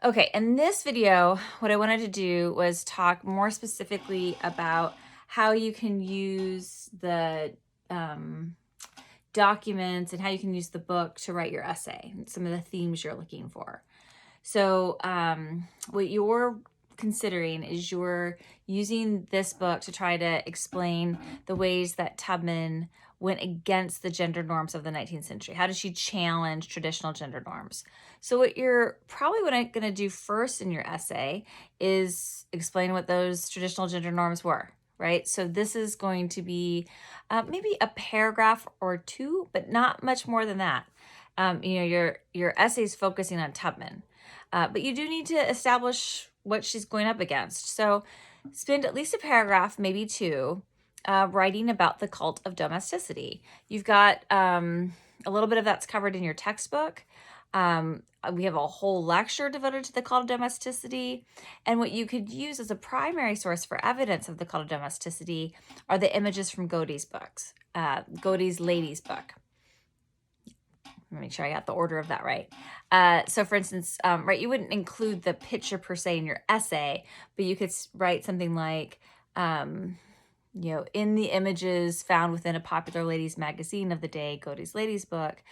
Okay, in this video, what I wanted to do was talk more specifically about how you can use the documents and how you can use the book to write your essay and some of the themes you're looking for. So what you're considering is you're using this book to try to explain the ways that Tubman went against the gender norms of the 19th century. How did she challenge traditional gender norms? So what you're probably going to do first in your essay is explain what those traditional gender norms were, right? So this is going to be maybe a paragraph or two, but not much more than that. Your essay is focusing on Tubman. But you do need to establish what she's going up against. So spend at least a paragraph, maybe two, writing about the cult of domesticity. You've got a little bit of that's covered in your textbook. We have a whole lecture devoted to the cult of domesticity. And what you could use as a primary source for evidence of the cult of domesticity are the images from Godey's books, Godey's ladies' book. Make sure I got the order of that right. So for instance, right, you wouldn't include the picture per se in your essay, but you could write something like, in the images found within a popular ladies magazine of the day, Godey's ladies book,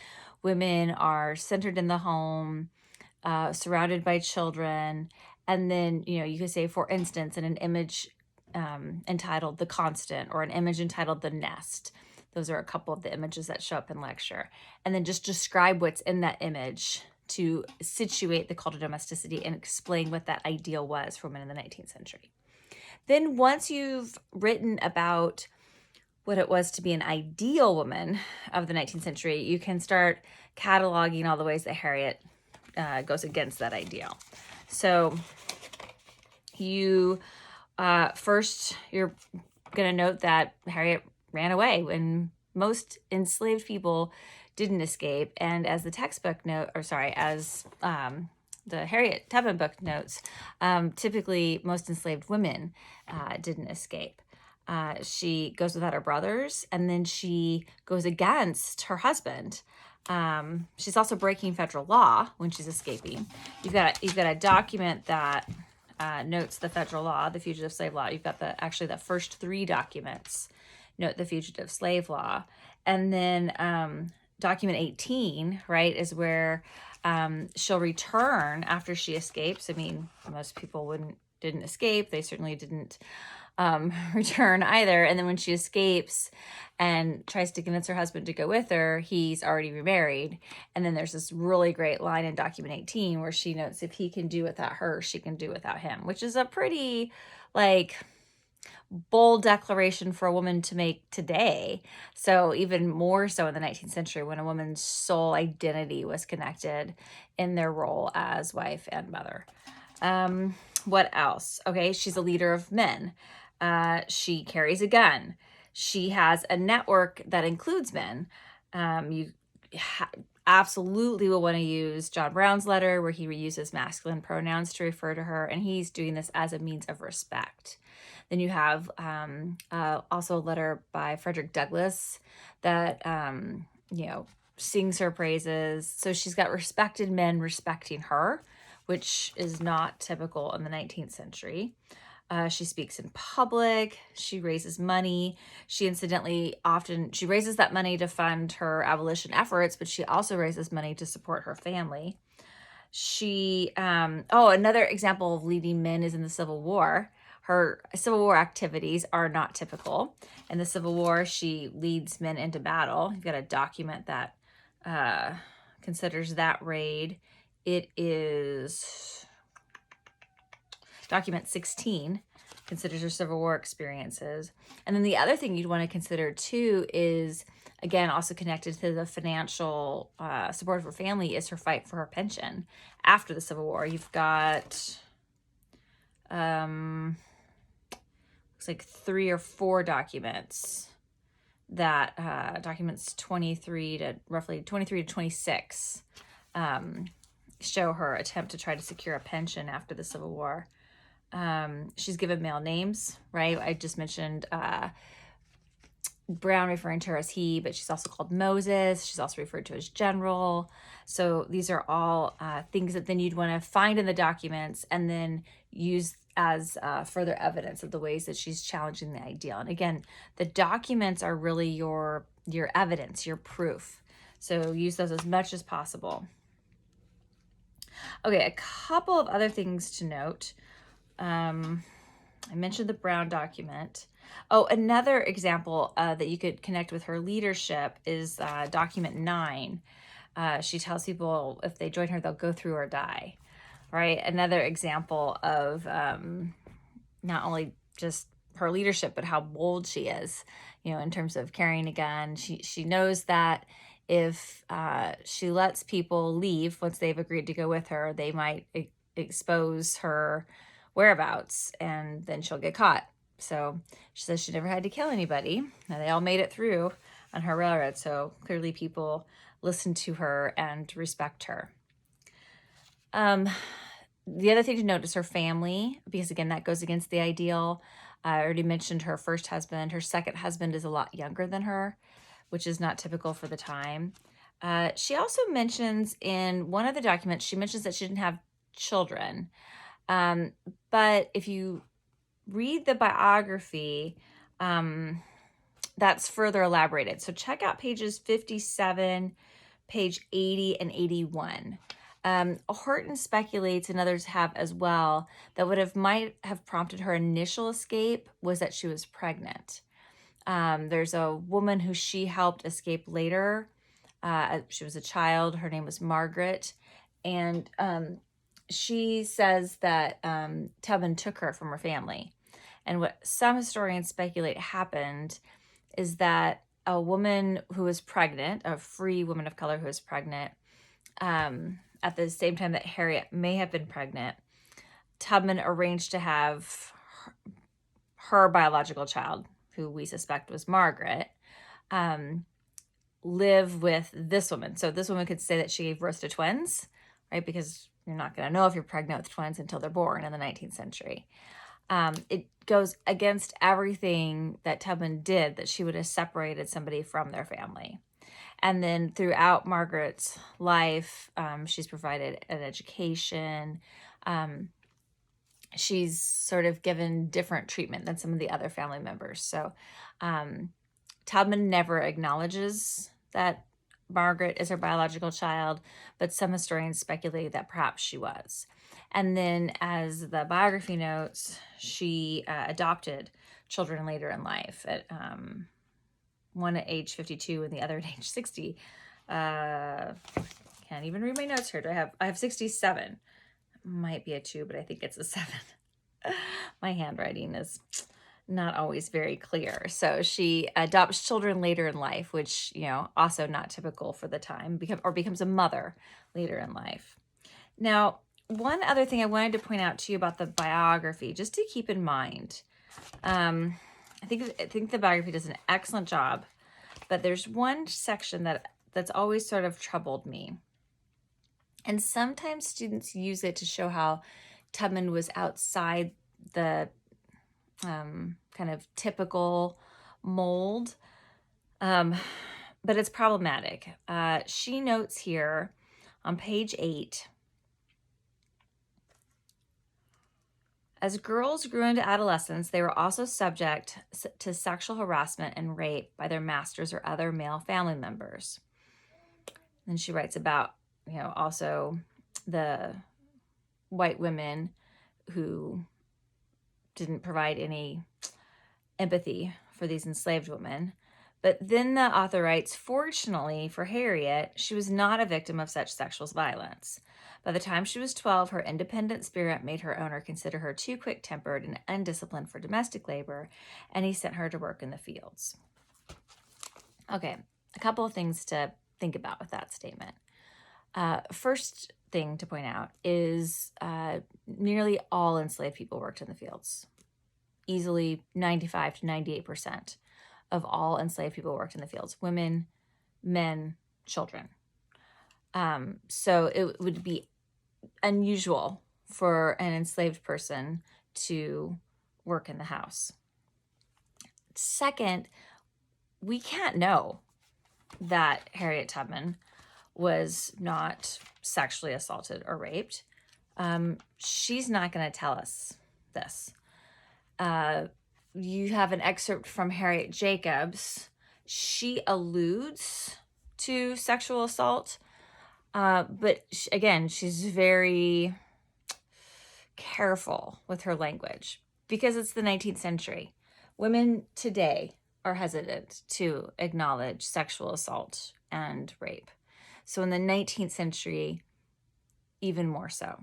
women are centered in the home, surrounded by children. And then, you could say, for instance, in an image entitled The Constant or an image entitled The Nest. Those are a couple of the images that show up in lecture. And then just describe what's in that image to situate the cult of domesticity and explain what that ideal was for women in the 19th century. Then once you've written about what it was to be an ideal woman of the 19th century, you can start cataloging all the ways that Harriet goes against that ideal. So you first, you're going to note that Harriet ran away when most enslaved people didn't escape. And as the textbook as the Harriet Tubman book notes, typically most enslaved women didn't escape. She goes without her brothers, and then she goes against her husband. She's also breaking federal law when she's escaping. You've got a document that notes the federal law, the fugitive slave law. You've got the first three documents note the fugitive slave law. And then document 18, right, is where she'll return after she escapes. I mean, most people didn't escape. They certainly didn't return either. And then when she escapes and tries to convince her husband to go with her, he's already remarried. And then there's this really great line in document 18 where she notes, if he can do without her, she can do without him, which is a pretty bold declaration for a woman to make today. So even more so in the 19th century, when a woman's sole identity was connected in their role as wife and mother. What else? Okay, she's a leader of men. She carries a gun. She has a network that includes men. You absolutely will want to use John Brown's letter where he reuses masculine pronouns to refer to her, and he's doing this as a means of respect. Then you have also a letter by Frederick Douglass that, sings her praises. So she's got respected men respecting her, which is not typical in the 19th century. She speaks in public. She raises money. She she raises that money to fund her abolition efforts, but she also raises money to support her family. She, another example of leading men is in the Civil War. Her Civil War activities are not typical. In the Civil War, she leads men into battle. You've got a document that considers that raid. It is document 16, considers her Civil War experiences. And then the other thing you'd want to consider too is, again, also connected to the financial support of her family, is her fight for her pension after the Civil War. You've got looks like 3 or 4 documents that documents 23 to 26 show her attempt to try to secure a pension after the Civil War. She's given male names, right? I just mentioned Brown referring to her as he, but she's also called Moses. She's also referred to as general. So these are all things that then you'd want to find in the documents and then use as further evidence of the ways that she's challenging the ideal. And again, the documents are really your evidence, your proof. So use those as much as possible. Okay, a couple of other things to note. I mentioned the Brown document. Oh, another example that you could connect with her leadership is document 9. She tells people if they join her, they'll go through or die, right? Another example of not only just her leadership, but how bold she is, in terms of carrying a gun. She knows that if she lets people leave once they've agreed to go with her, they might expose her whereabouts and then she'll get caught. So she says she never had to kill anybody. Now they all made it through on her railroad. So clearly people listen to her and respect her. The other thing to note is her family, because again, that goes against the ideal. I already mentioned her first husband. Her second husband is a lot younger than her, which is not typical for the time. She also mentions in one of the documents, she mentions that she didn't have children. But if you read the biography, that's further elaborated. So check out pages 57, page 80, and 81. Horton speculates, and others have as well, that what might have prompted her initial escape was that she was pregnant. There's a woman who she helped escape later. She was a child. Her name was Margaret. And she says that Tubman took her from her family. And what some historians speculate happened is that a woman who was pregnant, a free woman of color who was pregnant, at the same time that Harriet may have been pregnant, Tubman arranged to have her biological child, who we suspect was Margaret, live with this woman. So this woman could say that she gave birth to twins, right? Because you're not going to know if you're pregnant with twins until they're born in the 19th century. It goes against everything that Tubman did, that she would have separated somebody from their family. And then throughout Margaret's life, she's provided an education. She's sort of given different treatment than some of the other family members. So Tubman never acknowledges that Margaret is her biological child, but some historians speculate that perhaps she was. And then, as the biography notes, she adopted children later in life, at one at age 52 and the other at age 60. Can't even read my notes here. I have 67. Might be a 2, but I think it's a 7. My handwriting is not always very clear. So she adopts children later in life, which, also not typical for the time, becomes a mother later in life. Now, one other thing I wanted to point out to you about the biography, just to keep in mind, I think the biography does an excellent job, but there's one section that's always sort of troubled me. And sometimes students use it to show how Tubman was outside the kind of typical mold, but it's problematic. She notes here on page 8, as girls grew into adolescence, they were also subject to sexual harassment and rape by their masters or other male family members. And she writes about, also the white women who didn't provide any empathy for these enslaved women. But then the author writes, fortunately for Harriet, she was not a victim of such sexual violence. By the time she was 12, her independent spirit made her owner consider her too quick-tempered and undisciplined for domestic labor, and he sent her to work in the fields. Okay, a couple of things to think about with that statement. First thing to point out is nearly all enslaved people worked in the fields. Easily 95 to 98% of all enslaved people worked in the fields. Women, men, children. So it would be unusual for an enslaved person to work in the house. Second, we can't know that Harriet Tubman was not sexually assaulted or raped. She's not going to tell us this. You have an excerpt from Harriet Jacobs. She alludes to sexual assault, but again, she's very careful with her language because it's the 19th century. Women today are hesitant to acknowledge sexual assault and rape. So in the 19th century, even more so.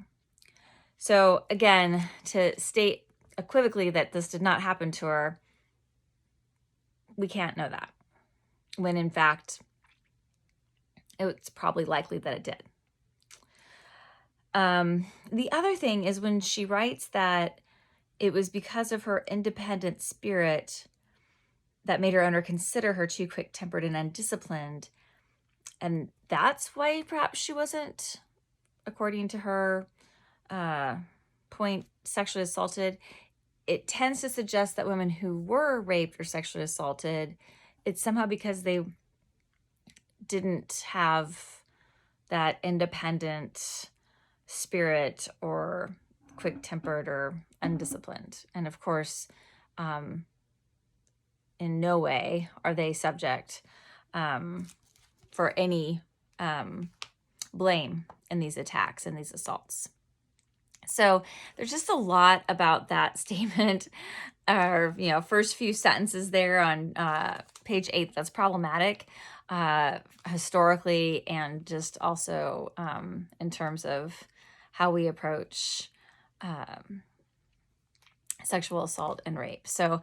So again, to state equivocally that this did not happen to her, we can't know that, when in fact, it's probably likely that it did. The other thing is when she writes that it was because of her independent spirit that made her owner consider her too quick-tempered and undisciplined. And that's why perhaps she wasn't, according to her point, sexually assaulted. It tends to suggest that women who were raped or sexually assaulted, it's somehow because they didn't have that independent spirit or quick-tempered or undisciplined. And of course, in no way are they subject for any blame in these attacks and these assaults. So there's just a lot about that statement, or first few sentences there on page 8 that's problematic historically, and just also in terms of how we approach sexual assault and rape. So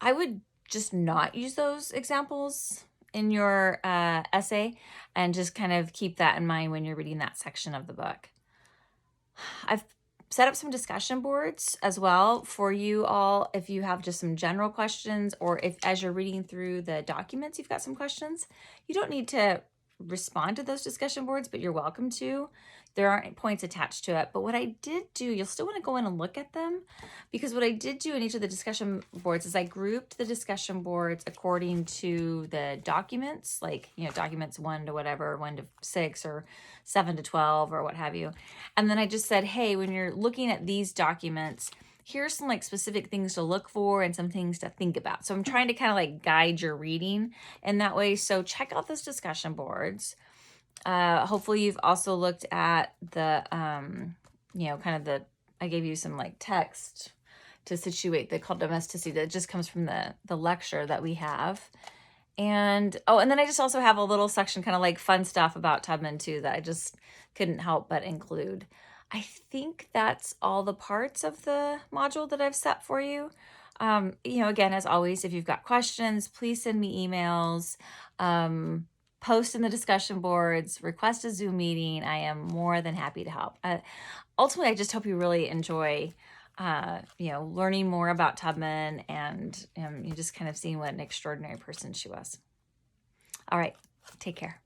I would just not use those examples in your essay, and just kind of keep that in mind when you're reading that section of the book. I've set up some discussion boards as well for you all if you have just some general questions, or if as you're reading through the documents you've got some questions. You don't need to respond to those discussion boards, but you're welcome to. There aren't points attached to it. But what I did do, you'll still want to go in and look at them, because what I did do in each of the discussion boards is I grouped the discussion boards according to the documents, like, documents 1 to whatever, 1 to 6 or 7 to 12 or what have you. And then I just said, hey, when you're looking at these documents, here's some specific things to look for and some things to think about. So I'm trying to kind of guide your reading in that way. So check out those discussion boards. Hopefully you've also looked at the, I gave you some text to situate the called domesticity that just comes from the lecture that we have. And, and then I just also have a little section kind of fun stuff about Tubman too, that I just couldn't help but include. I think that's all the parts of the module that I've set for you. Again, as always, if you've got questions, please send me emails, post in the discussion boards, request a Zoom meeting. I am more than happy to help. Ultimately, I just hope you really enjoy, learning more about Tubman, and you just kind of seeing what an extraordinary person she was. All right, take care.